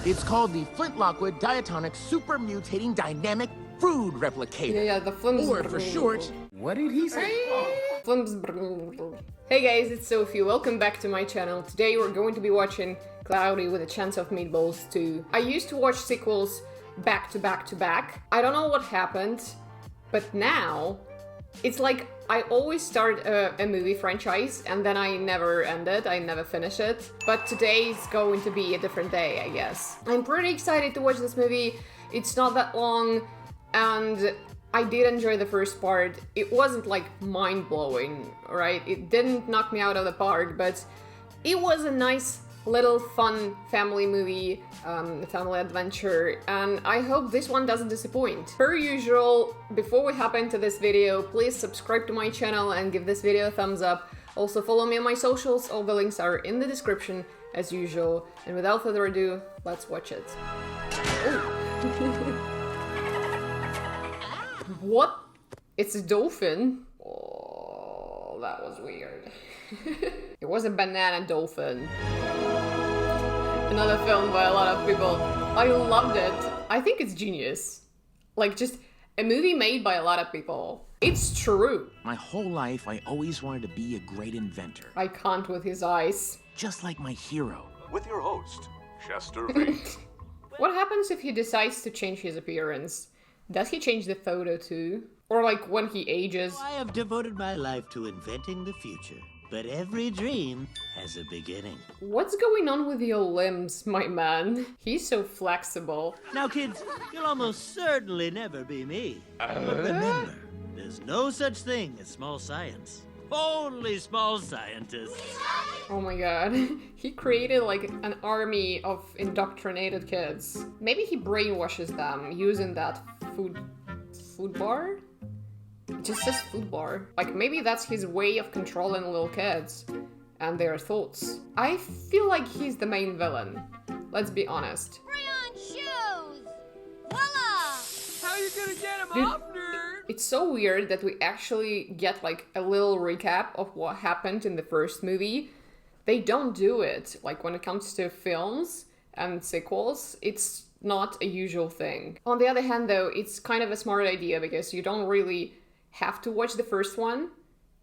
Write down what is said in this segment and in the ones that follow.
It's called the Flint-Lockwood Diatonic Super Mutating Dynamic Food Replicator. Yeah, the Flims. Or for short, what did he say? Flims. Hey guys, it's Sophie. Welcome back to my channel. Today we're going to be watching Cloudy with a Chance of Meatballs 2. I used to watch sequels back to back to back. I don't know what happened, but now it's like I always start a movie franchise and then I never end it, I never finish it. But today's going to be a different day, I guess. I'm pretty excited to watch this movie. It's not that long and I did enjoy the first part. It wasn't like mind-blowing, right? It didn't knock me out of the park, but it was a nice little fun family movie, family adventure, and I hope this one doesn't disappoint. Per usual, before we hop into this video, please subscribe to my channel and give this video a thumbs up. Also follow me on my socials, all the links are in the description as usual. And without further ado, let's watch it. What? It's a dolphin? Oh, that was weird. It was a banana dolphin. Another film by a lot of people. I loved it. I think it's genius. Like, just a movie made by a lot of people. It's true. My whole life, I always wanted to be a great inventor. I can't with his eyes. Just like my hero. With your host, Chester V. What happens if he decides to change his appearance? Does he change the photo too? Or like when he ages? I have devoted my life to inventing the future, but every dream has a beginning. What's going on with your limbs, my man? He's so flexible. Now, kids, you'll almost certainly never be me. But remember, there's no such thing as small science. Only small scientists. Oh my god. He created like an army of indoctrinated kids. Maybe he brainwashes them using that food bar? It just says food bar. Like maybe that's his way of controlling little kids and their thoughts. I feel like he's the main villain. Let's be honest. Rayon shoes! Voila! How you gonna get him Dude, off, nerd? It's so weird that we actually get like a little recap of what happened in the first movie. They don't do it. Like when it comes to films and sequels, it's not a usual thing. On the other hand though, it's kind of a smart idea because you don't really have to watch the first one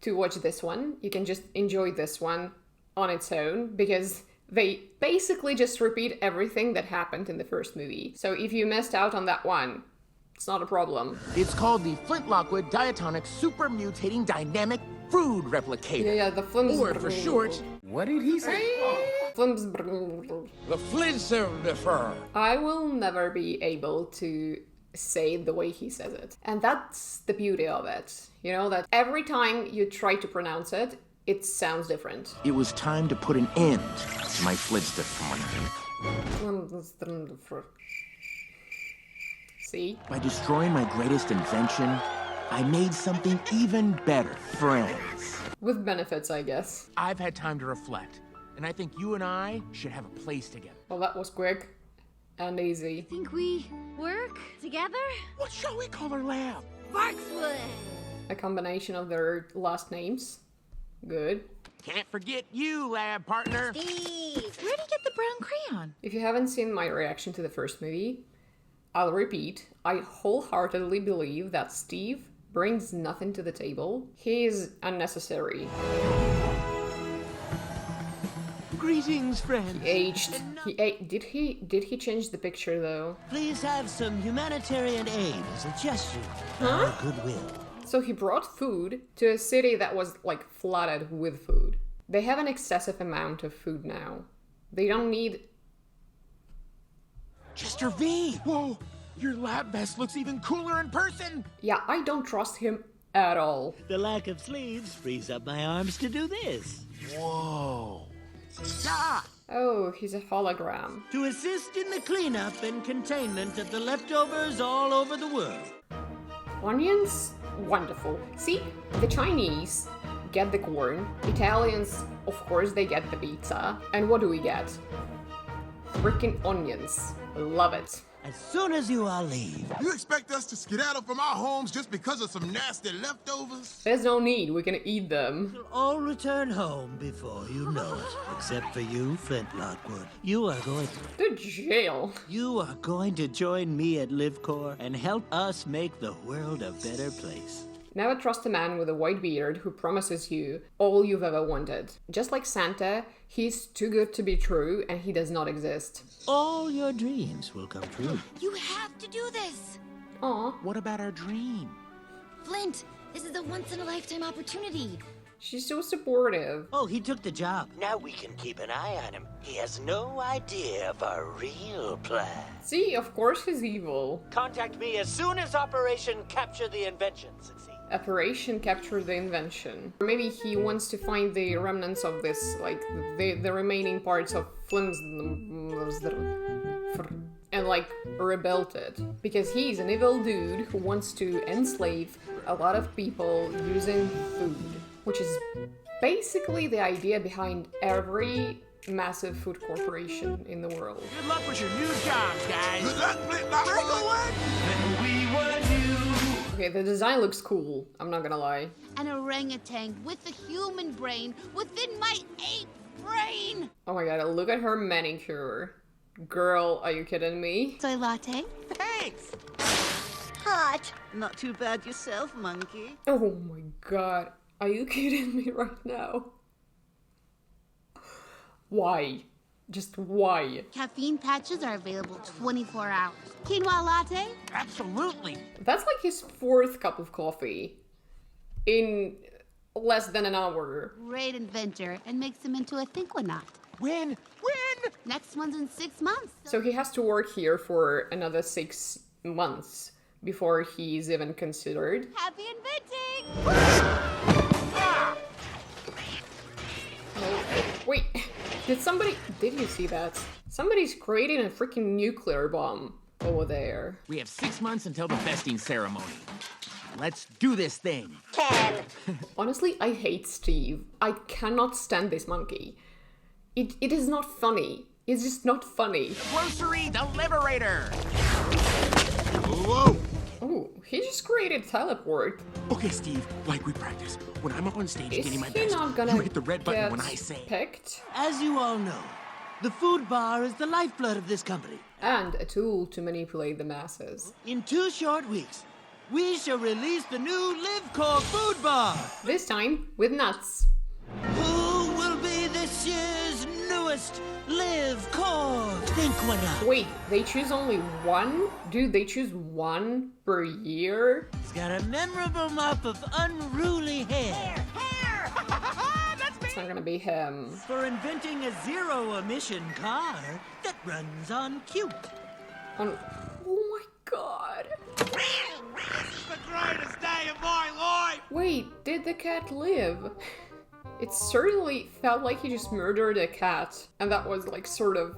to watch this one. You can just enjoy this one on its own because they basically just repeat everything that happened in the first movie. So if you missed out on that one, it's not a problem. It's called the Flint-Lockwood Diatonic Super Mutating Dynamic Food Replicator. Yeah, the Flims. Or for short, what did he say? Flims. The Flints of the Fur. I will never be able to say it the way he says it. And that's the beauty of it. You know, that every time you try to pronounce it, it sounds different. It was time to put an end to my Flintstone. See? By destroying my greatest invention, I made something even better. Friends. With benefits, I guess. I've had time to reflect, and I think you and I should have a place together. Well, that was quick and easy. Think we work together? What shall we call our lab? Barkswood! A combination of their last names. Good. Can't forget you, lab partner. Steve! Where'd he get the brown crayon? If you haven't seen my reaction to the first movie, I'll repeat, I wholeheartedly believe that Steve brings nothing to the table. He is unnecessary. Greetings, friends. He aged. Did he change the picture though? Please have some humanitarian aid as a gesture of our goodwill. So he brought food to a city that was like flooded with food. They have an excessive amount of food now. They don't need... Chester V! Whoa! Your lab vest looks even cooler in person! Yeah, I don't trust him at all. The lack of sleeves frees up my arms to do this. Whoa! Ah! Oh, he's a hologram. To assist in the cleanup and containment of the leftovers all over the world. Onions? Wonderful. See, the Chinese get the corn. Italians, of course, they get the pizza. And what do we get? Freaking onions. Love it. as soon as you all leave. You expect us to skedaddle from our homes just because of some nasty leftovers? There's no need, we can eat them. You'll all return home before you know it. Except for you, Flint Lockwood. You are going To jail. You are going to join me at LiveCorp and help us make the world a better place. Never trust a man with a white beard who promises you all you've ever wanted. Just like Santa, he's too good to be true and he does not exist. All your dreams will come true. You have to do this! Aw, What about our dream? Flint, this is a once-in-a-lifetime opportunity. she's so supportive. Oh, he took the job. Now we can keep an eye on him. He has no idea of our real plan. See, of course he's evil. Contact me as soon as Operation Capture the Invention succeeds. Operation Capture the Invention. Or maybe he wants to find the remnants of this, like, the remaining parts of Flim's... and, like, rebuild it. Because he's an evil dude who wants to enslave a lot of people using food. Which is basically the idea behind every massive food corporation in the world. Good luck with your new jobs, guys. Good luck, Flint Lockwood! Okay, the design looks cool, I'm not gonna lie. An orangutan with a human brain within my ape brain! Oh my god, look at her manicure. Girl, are you kidding me? Soy latte? Thanks. Hot. Not too bad yourself, monkey. Oh my god, are you kidding me right now? Why? Just why? Caffeine patches are available 24 hours. Quinoa latte? Absolutely. That's like his 4th cup of coffee in less than an hour. Great inventor and makes him into a thinkwanaut. Win! Next one's in 6 months. So he has to work here for another 6 months before he's even considered. Happy inventing! Oh, wait, did you see that? Somebody's creating a freaking nuclear bomb over there. We have 6 months until the vesting ceremony. Let's do this thing. Honestly, I hate Steve. I cannot stand this monkey. It is not funny. It's just not funny. Grocery Deliberator. Whoa! Oh, he just created teleport. Okay, Steve, like we practiced. When I'm up on stage Is getting my he best, not gonna you hit the red button get when I say. picked? As you all know, the food bar is the lifeblood of this company. And a tool to manipulate the masses. In 2 short weeks, we shall release the new LiveCorp food bar. This time with nuts. Who will be this year's newest LiveCorp? Think what up. Wait, they choose only one? Dude, they choose one per year? He's got a memorable mop of unruly hair. It's not gonna be him. For inventing a zero-emission car that runs on cute. Oh my god. The greatest day of my life! Wait, did the cat live? It certainly felt like he just murdered a cat, and that was like sort of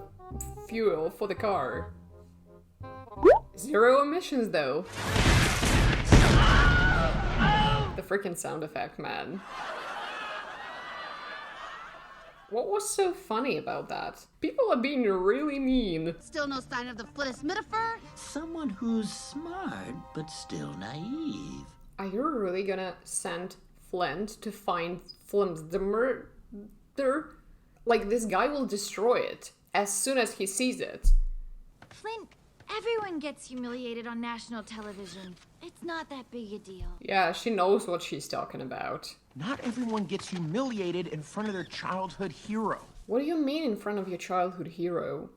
fuel for the car. 0 emissions though. The freaking sound effect, man. What was so funny about that? People are being really mean. Still no sign of the footismitifer? Someone who's smart, but still naive. Are you really gonna send Flint to find Flim's the murder? Like, this guy will destroy it as soon as he sees it. Flint, everyone gets humiliated on national television. It's not that big a deal. Yeah, she knows what she's talking about. Not everyone gets humiliated in front of their childhood hero. What do you mean in front of your childhood hero?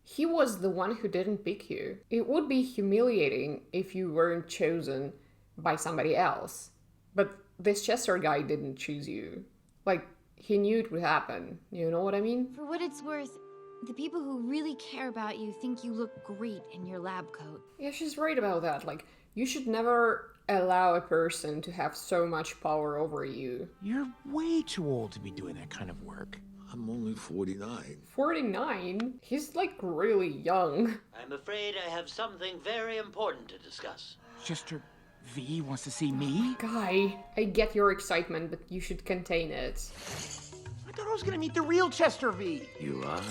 He was the one who didn't pick you. It would be humiliating if you weren't chosen by somebody else. But this Chester guy didn't choose you. Like, he knew it would happen. You know what I mean? For what it's worth, the people who really care about you think you look great in your lab coat. Yeah, she's right about that. Like, you should never allow a person to have so much power over you. You're way too old to be doing that kind of work. I'm only 49. 49? He's like really young. I'm afraid I have something very important to discuss. Chester V wants to see me? Guy, I get your excitement, but you should contain it. I thought I was gonna meet the real Chester V. You are?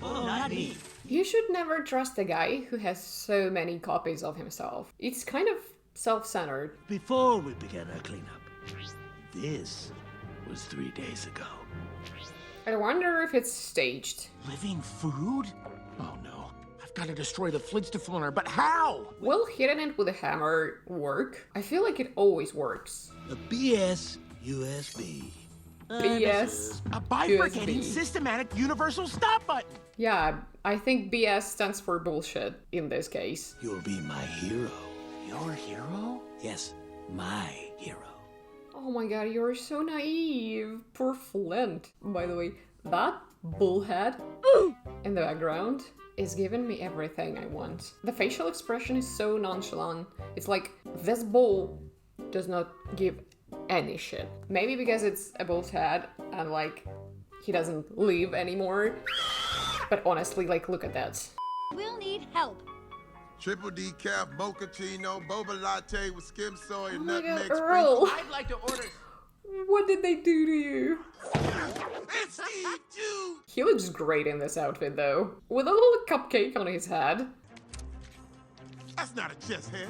Oh, not me. You should never trust a guy who has so many copies of himself. It's kind of self-centered. Before we began our cleanup, this was 3 days ago. I wonder if it's staged. Living food? Oh no. I've got to destroy the Flintstone, but how? Will hitting it with a hammer work? I feel like it always works. A BS USB. BS. A bifurcating USB. systematic universal stop button. Yeah, I think BS stands for bullshit in this case. You'll be my hero. Your hero? Yes, my hero. Oh my god, you're so naive. Poor Flint. By the way, that bullhead in the background is giving me everything I want. The facial expression is so nonchalant. It's like, this bull does not give any shit. Maybe because it's a bull's head and like, he doesn't live anymore. But honestly, like, look at that. We'll need help. Triple decaf, mochaccino, boba latte with skim soy and Oh my nutmeg god, Earl! I'd like to order... What did they do to you? It's Steve, dude! He looks great in this outfit though. With a little cupcake on his head. That's not a chest hair.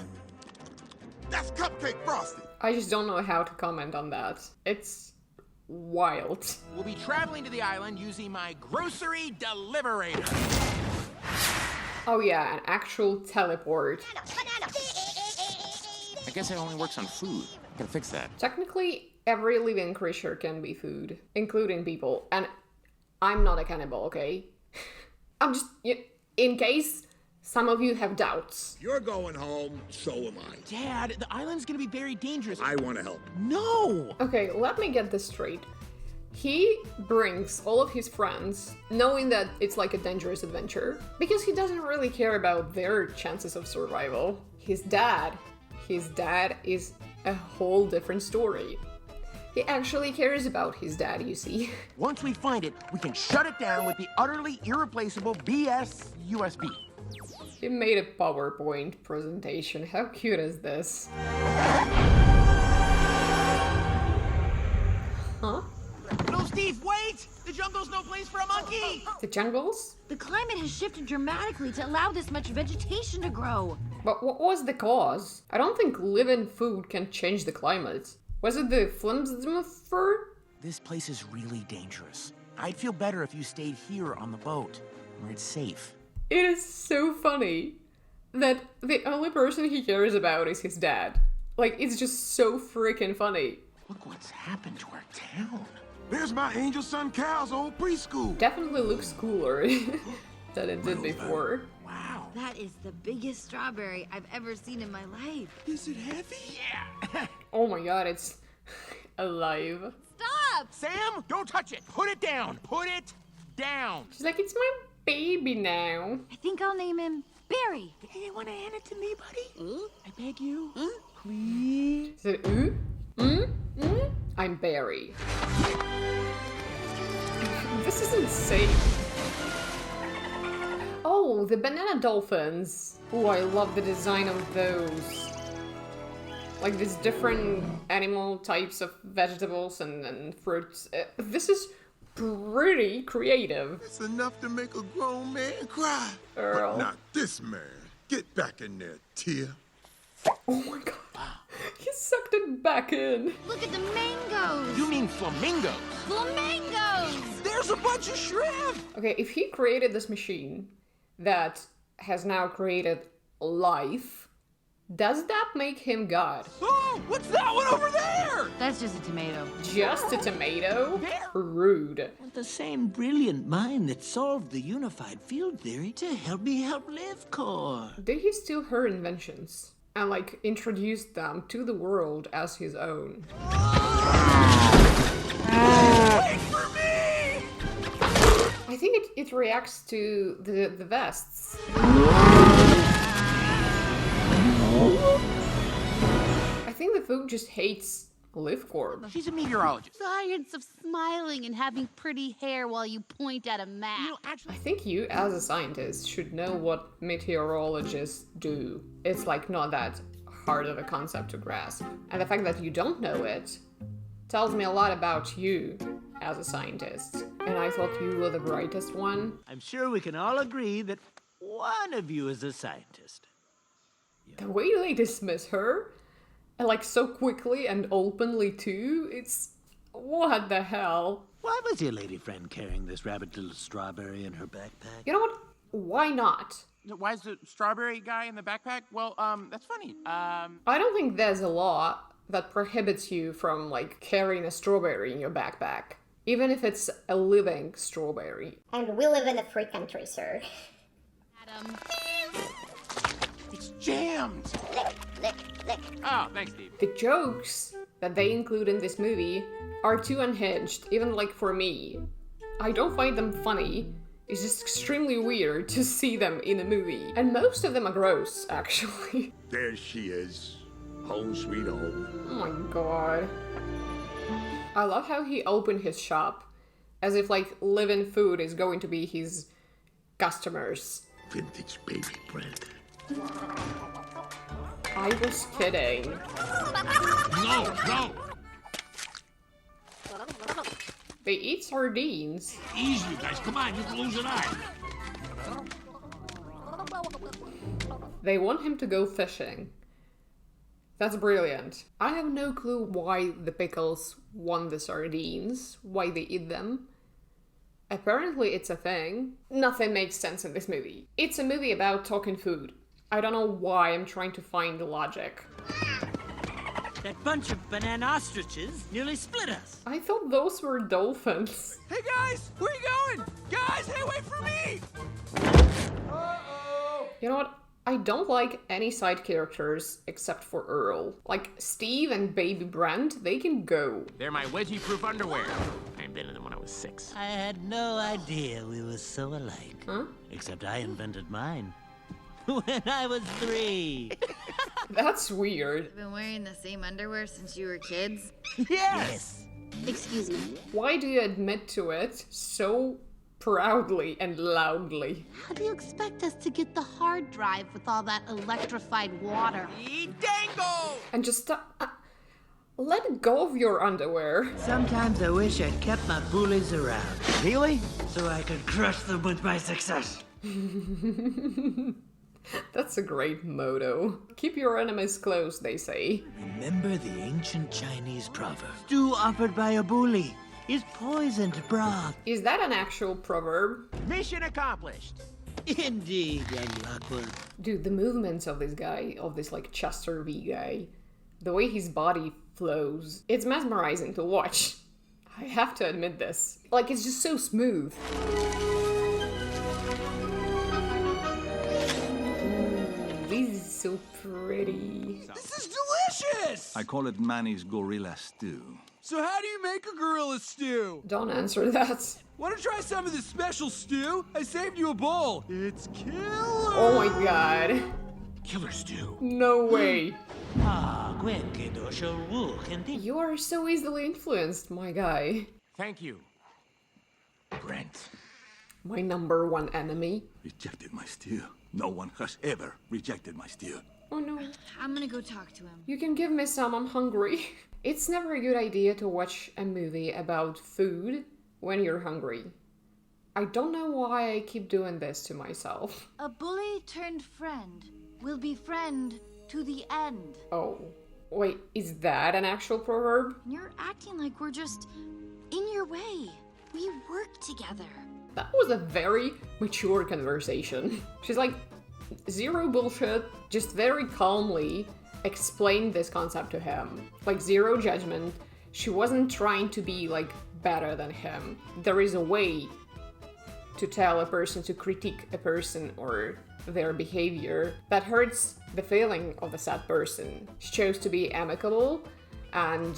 That's cupcake frosting. I just don't know how to comment on that. It's wild. We'll be traveling to the island using my grocery deliverator. Oh yeah, an actual teleport. I guess it only works on food. Gotta fix that. Technically, every living creature can be food, including people. And I'm not a cannibal, okay? I'm just, in case some of you have doubts. You're going home, so am I. Dad, the island's gonna be very dangerous. I want to help. No! Okay, let me get this straight. He brings all of his friends, knowing that it's like a dangerous adventure, because he doesn't really care about their chances of survival. His dad is a whole different story. He actually cares about his dad, you see. Once we find it, we can shut it down with the utterly irreplaceable BS USB. He made a PowerPoint presentation. How cute is this? Huh? No, Steve, wait! The jungle's no place for a monkey! The jungles? The climate has shifted dramatically to allow this much vegetation to grow. But what was the cause? I don't think living food can change the climate. Was it the fur? This place is really dangerous. I'd feel better if you stayed here on the boat, where it's safe. It is so funny that the only person he cares about is his dad. Like, it's just so freaking funny. Look what's happened to our town. There's my angel son Cal's old preschool. Definitely looks cooler than it did before. Wow. That is the biggest strawberry I've ever seen in my life. Is it heavy? Yeah. Oh my god, it's alive. Stop! Sam, don't touch it. Put it down. Put it down. She's like, it's my baby now. I think I'll name him Barry. Hey, you want to hand it to me, buddy? I beg you. Please. Is it I'm Barry. This is insane. Oh, the banana dolphins. Oh, I love the design of those. Like these different animal types of vegetables and fruits. This is pretty creative. It's enough to make a grown man cry. Earl. But not this man. Get back in there, Tia. Oh my god. He sucked it back in. Look at the mangoes! You mean flamingos? Flamingos! There's a bunch of shrimp! Okay, if he created this machine that has now created life, does that make him God? Oh, what's that one over there? That's just a tomato. Just a tomato? Rude. Want the same brilliant mind that solved the unified field theory to help me help live, Corp. Did he steal her inventions and like introduce them to the world as his own? Wait for me! I think it reacts to the vests. I think the food just hates Live Corp. She's a meteorologist. Science of smiling and having pretty hair while you point at a map. You know, actually, I think you, as a scientist, should know what meteorologists do. It's like not that hard of a concept to grasp. And the fact that you don't know it tells me a lot about you as a scientist. and I thought you were the brightest one. I'm sure we can all agree that one of you is a scientist. The way they dismiss her, and like so quickly and openly too, it's... what the hell? Why was your lady friend carrying this rabbit little strawberry in her backpack? You know what? Why not? Why is the strawberry guy in the backpack? Well, that's funny. I don't think there's a law that prohibits you from, like, carrying a strawberry in your backpack. Even if it's a living strawberry. And we live in a free country, sir. Adam. It's jammed! Lick. Oh, thanks, Steve. The jokes that they include in this movie are too unhinged, even like for me. I don't find them funny. It's just extremely weird to see them in a movie. And most of them are gross, actually. There she is. Home sweet home. Oh my god. I love how he opened his shop as if like live-in food is going to be his customers. Vintage baby bread. I was kidding. No! They eat sardines. Easy, you guys. Come on, you can lose an eye. They want him to go fishing. That's brilliant. I have no clue why the pickles want the sardines, why they eat them. Apparently it's a thing. Nothing makes sense in this movie. It's a movie about talking food. I don't know why I'm trying to find the logic. That bunch of banana ostriches nearly split us. I thought those were dolphins. Hey, guys! Where are you going? Guys, hey, wait for me! Uh-oh! You know what? I don't like any side characters except for Earl. Like, Steve and Baby Brent, they can go. They're my wedgie-proof underwear. I invented them when I was 6. I had no idea we were so alike. Huh? Except I invented mine when I was 3. That's weird. You've been wearing the same underwear since you were kids? Yes! Excuse me. Why do you admit to it so proudly and loudly? How do you expect us to get the hard drive with all that electrified water? Dango! And just let go of your underwear. Sometimes I wish I'd kept my bullies around. Really? So I could crush them with my success. That's a great motto. Keep your enemies close, they say. Remember the ancient Chinese proverb. Stew offered by a bully is poisoned broth. Is that an actual proverb? Mission accomplished. Indeed, young Lockwood. Dude, the movements of this guy, of this like Chester V guy, the way his body flows, it's mesmerizing to watch. I have to admit this. Like, it's just so smooth. This is so pretty. This is delicious! I call it Manny's gorilla stew. So how do you make a gorilla stew? Don't answer that. Want to try some of this special stew? I saved you a bowl. It's killer! Oh my god. Killer stew. No way. You You are so easily influenced, my guy. Thank you. Brent. My #1 enemy. Rejected my stew. No one has ever rejected my stew. Oh no. I'm gonna go talk to him. You can give me some, I'm hungry. It's never a good idea to watch a movie about food when you're hungry. I don't know why I keep doing this to myself. A bully turned friend will be friend to the end. Oh, wait, is that an actual proverb? You're acting like we're just in your way. We work together. That was a very mature conversation. She's like, zero bullshit, just very calmly explained this concept to him. Like, zero judgment. She wasn't trying to be, like, better than him. There is a way to tell a person, to critique a person or their behavior that hurts the feeling of the sad person. She chose to be amicable and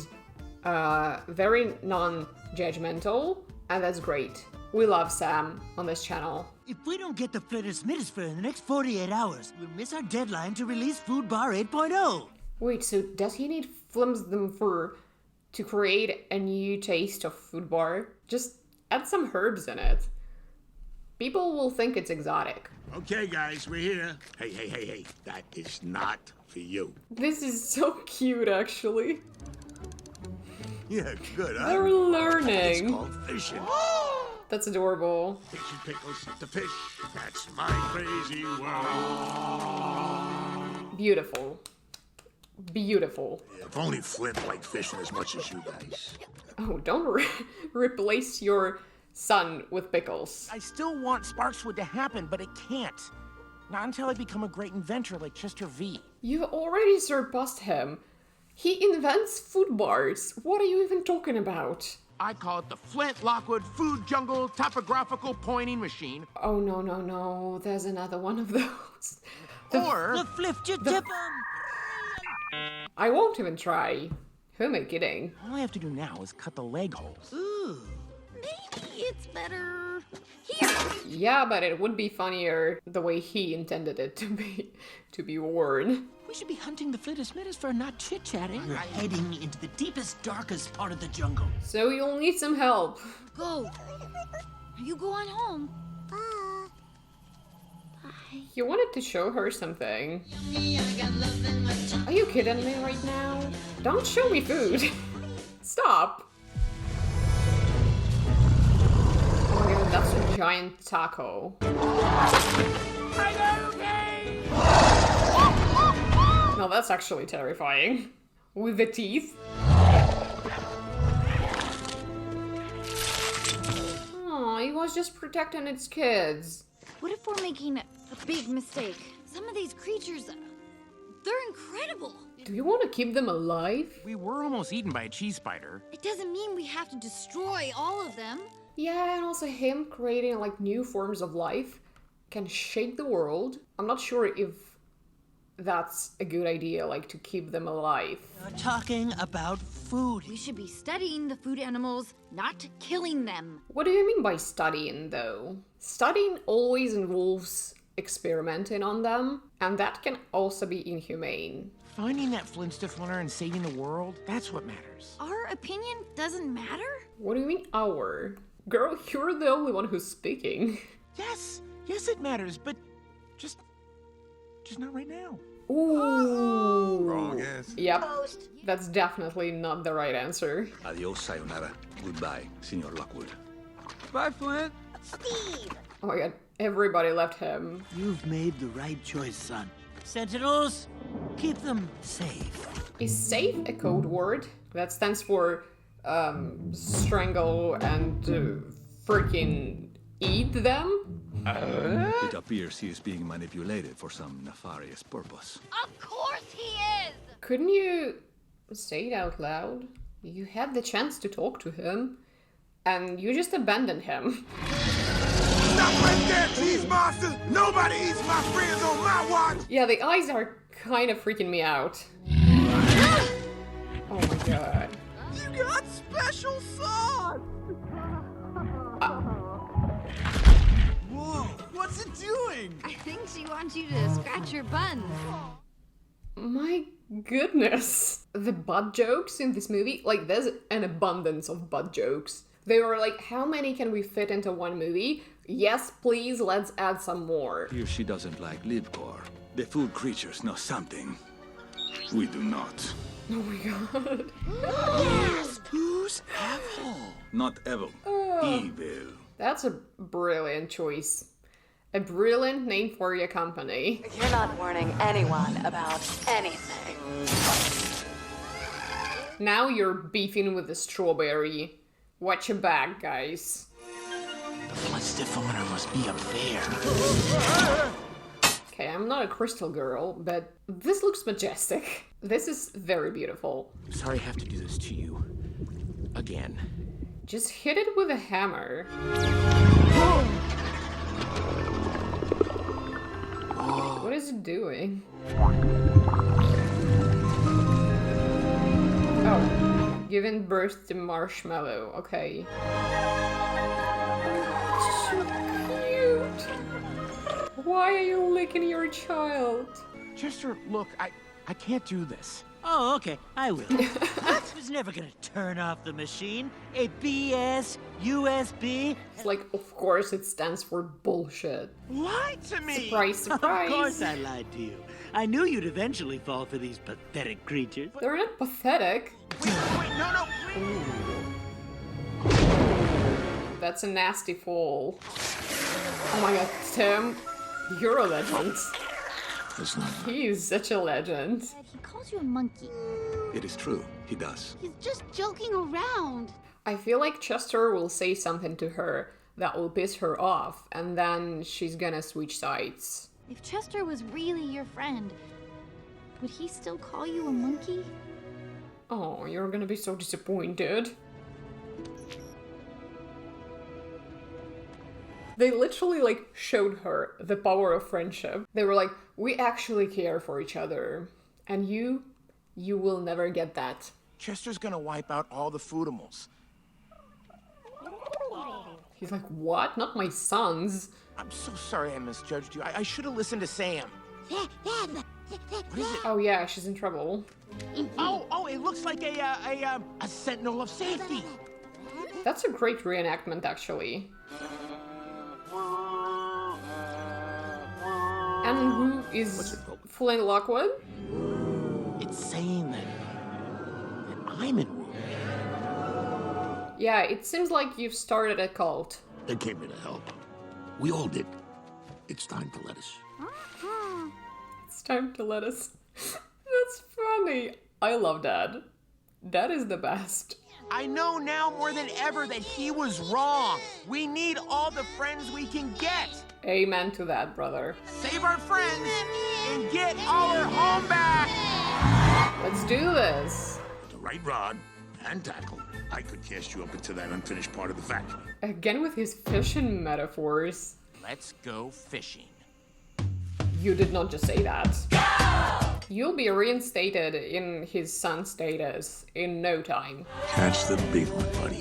very non-judgmental, and that's great. We love Sam on this channel. If we don't get the Flitter's in the next 48 hours, we'll miss our deadline to release Food Bar 8.0. Wait, so does he need them to create a new taste of Food Bar? Just add some herbs in it. People will think it's exotic. Okay, guys, we're here. Hey. That is not for you. This is so cute, actually. Yeah, good, huh? They're learning. It's called fishing. That's adorable. Fish and pickles, the fish, that's my crazy world. Beautiful. Beautiful. If only Flint liked fishing as much as you guys. Oh, don't replace your son with pickles. I still want Sparkswood to happen, but it can't. Not until I become a great inventor like Chester V. You've already surpassed him. He invents food bars. What are you even talking about? I call it the Flint Lockwood Food Jungle Topographical Pointing Machine. Oh, no, no, no. There's another one of those. Or The Flifty-Tippum! I won't even try. Who am I kidding? all I have to do now is cut the leg holes. Ooh. Maybe it's better here. Yeah, but it would be funnier the way he intended it to be worn. We should be hunting the Flittismittis for not chit-chatting. We're heading into the deepest, darkest part of the jungle. So you'll need some help. Go. You go on home. You wanted to show her something. Are you kidding me right now? Don't show me food. Stop. Oh my god, that's a giant taco. No, that's actually terrifying. With the teeth. Oh, he was just protecting its kids. What if we're making a big mistake? Some of these creatures, they're incredible. Do you want to keep them alive? We were almost eaten by a cheese spider. It doesn't mean we have to destroy all of them. Yeah, and also him creating like new forms of life can shake the world. I'm not sure if that's a good idea, like to keep them alive. We're talking about food. We should be studying the food animals, not killing them. What do you mean by studying, though? Studying always involves experimenting on them, and that can also be inhumane. Finding that Flintstiffler and saving the world, that's what matters. Our opinion doesn't matter? What do you mean, our? Girl, you're the only one who's speaking. Yes, it matters, but just not right now. Ooh. Wrong answer. Yep, that's definitely not the right answer. Adios, sayonara. Goodbye, Senor Lockwood. Bye, Flint. Oh my god, everybody left him. You've made the right choice, son. Sentinels, keep them safe. Is safe a code word? That stands for strangle and freaking eat them? It appears he is being manipulated for some nefarious purpose. Of course he is! Couldn't you say it out loud? You had the chance to talk to him, and you just abandoned him. Stop right there, cheese monsters! Nobody eats my friends on my watch! Yeah, the eyes are kind of freaking me out. Oh my god. You got special sauce! Whoa, what's it doing? I think she wants you to scratch your buns. My goodness. The butt jokes in this movie, like there's an abundance of butt jokes. They were like, how many can we fit into one movie? Yes, please, let's add some more. Here she doesn't like Livcor. The food creatures know something. We do not. Oh my god. Yes, who's evil? Not evil. Evil. That's a brilliant choice. A brilliant name for your company. You're not warning anyone about anything. Now you're beefing with the strawberry. Watch your back, guys. The Flintstiffler must be up there. Okay, I'm not a crystal girl, but this looks majestic. This is very beautiful. Sorry I have to do this to you. Again. Just hit it with a hammer. What is it doing? Oh, giving birth to marshmallow. Okay. So cute. Why are you licking your child? Chester, look, I can't do this. Oh, okay, I will. I was never gonna turn off the machine. A BS USB. It's like, of course it stands for bullshit. Lie to me! Surprise, surprise. Of course I lied to you. I knew you'd eventually fall for these pathetic creatures. They're not pathetic. Wait, no. That's a nasty fall. Oh my god, Tim, you're a legend. That's not... He is such a legend. He calls you a monkey. It is true, he does. He's just joking around. I feel like Chester will say something to her that will piss her off, and then she's gonna switch sides. If Chester was really your friend, would he still call you a monkey? Oh, you're gonna be so disappointed. They literally, like, showed her the power of friendship. They were like, we actually care for each other. And you will never get that. Chester's gonna wipe out all the foodimals. He's like, what? Not my sons. I'm so sorry I misjudged you. I should have listened to Sam. What is it? Oh yeah, she's in trouble. Oh, it looks like a sentinel of safety. That's a great reenactment, actually. And who is Flynn Lockwood? It's saying that I'm in room. Yeah, it seems like you've started a cult. They came here to help. We all did. It's time to let us. It's time to let us. That's funny. I love Dad. Dad is the best. I know now more than ever that he was wrong. We need all the friends we can get. Amen to that, brother. Save our friends and get our home back. Let's do this. With the right rod and tackle, I could cast you up into that unfinished part of the factory. Again with his fishing metaphors. Let's go fishing. You did not just say that. Go! You'll be reinstated in his son status in no time. Catch the big one, buddy.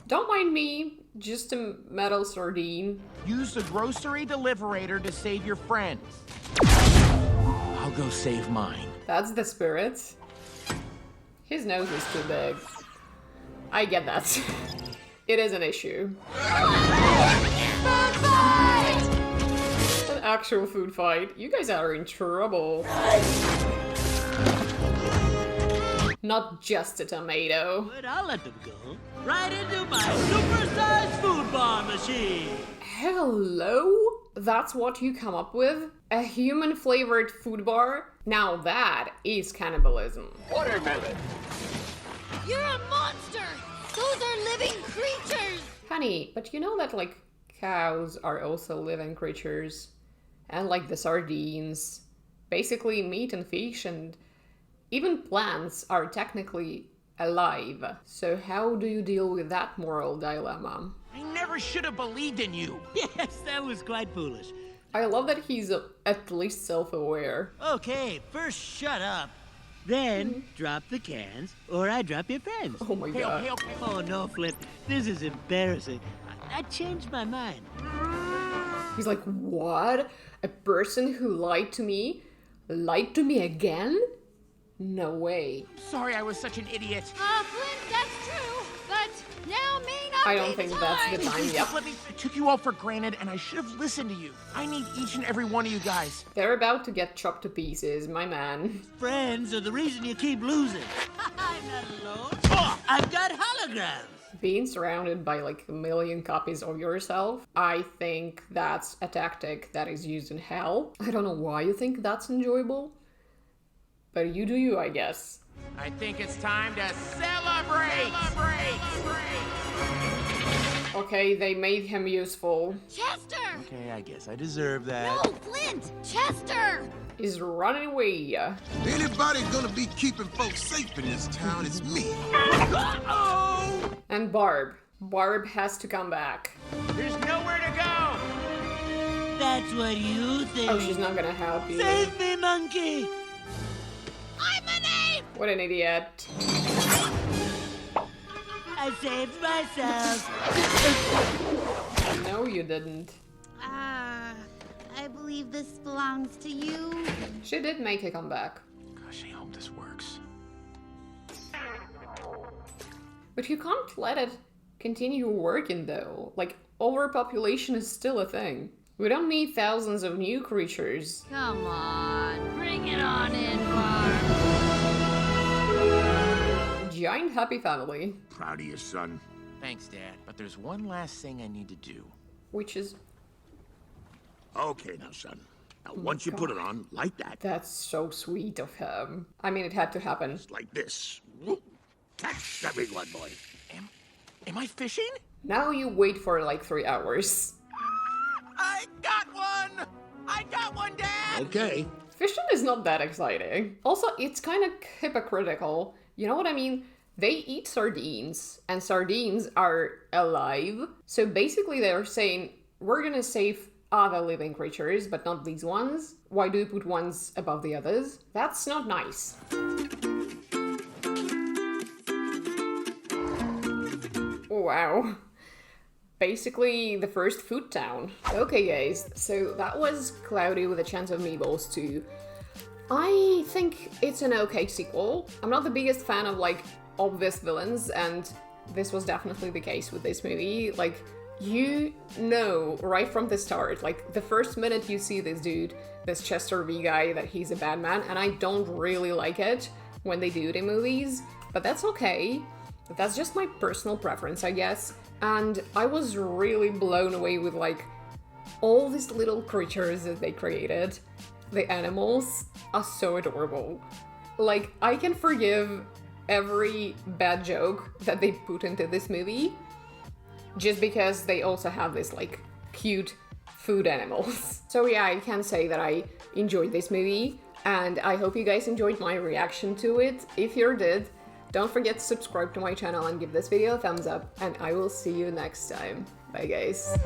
Don't mind me, just a metal sardine. Use the grocery deliverator to save your friends. I'll go save mine. That's the spirit. His nose is too big. I get that. It is an issue. An actual food fight. You guys are in trouble. Not just a tomato. But I'll let them go. Right into my supersized food bar machine. Hello? That's what you come up with? A human-flavored food bar? Now that is cannibalism. Watermelon. You're a monster! Those are living creatures! Honey, but you know that, like, cows are also living creatures? And, like, the sardines. Basically, meat and fish and even plants are technically alive. So how do you deal with that moral dilemma? I never should have believed in you. Yes, that was quite foolish. I love that he's at least self-aware. Okay, first shut up. Then drop the cans, or I drop your friends. Oh my god. Okay. Oh no, Flip. This is embarrassing. I changed my mind. He's like, what? A person who lied to me again? No way. Sorry I was such an idiot. Flint, that's true, but now may not I don't be think the that's time. the time. Yep. I took you all for granted, and I should have listened to you. I need each and every one of you guys. They're about to get chopped to pieces, my man. Friends are the reason you keep losing. I'm not alone. I've got holograms. Being surrounded by like a million copies of yourself, I think that's a tactic that is used in hell. I don't know why you think that's enjoyable, but you do you, I guess. I think it's time to celebrate! Okay, they made him useful. Chester! Okay, I guess I deserve that. No, Flint! Chester! Is running away. Anybody gonna be keeping folks safe in this town, it's me. Uh-oh! And Barb. Barb has to come back. There's nowhere to go! That's what you think. Oh, she's not gonna help you. Save me, monkey! I'm an ape! What an idiot. I saved myself. No, you didn't. I believe this belongs to you. She did make a comeback. Gosh, I hope this works. But you can't let it continue working though. Like, overpopulation is still a thing. We don't need thousands of new creatures. Come on, bring it on in, Barb. giant happy family. Proud of your son. Thanks, Dad, but there's one last thing I need to do. Which is... Okay now, son. Now, once you put it on, like that. That's so sweet of him. I mean, it had to happen. Just like this. Catch that big one, boy. Am I fishing? Now you wait for like 3 hours. I got one! I got one, Dad! Okay. Fishing is not that exciting. Also, it's kind of hypocritical. You know what I mean? They eat sardines, and sardines are alive. So basically they're saying, we're gonna save other living creatures, but not these ones. Why do you put ones above the others? That's not nice. Wow. Basically the first food town. Okay guys, so that was Cloudy with a Chance of Meatballs 2. I think it's an okay sequel. I'm not the biggest fan of like obvious villains, and this was definitely the case with this movie. Like, you know right from the start, like the first minute you see this dude, this Chester V guy, that he's a bad man, and I don't really like it when they do it in movies, but that's okay. That's just my personal preference, I guess. And I was really blown away with like all these little creatures that they created. The animals are so adorable. Like, I can forgive every bad joke that they put into this movie just because they also have this like cute food animals. So yeah, I can say that I enjoyed this movie, and I hope you guys enjoyed my reaction to it. If you did, don't forget to subscribe to my channel and give this video a thumbs up, and I will see you next time. Bye guys.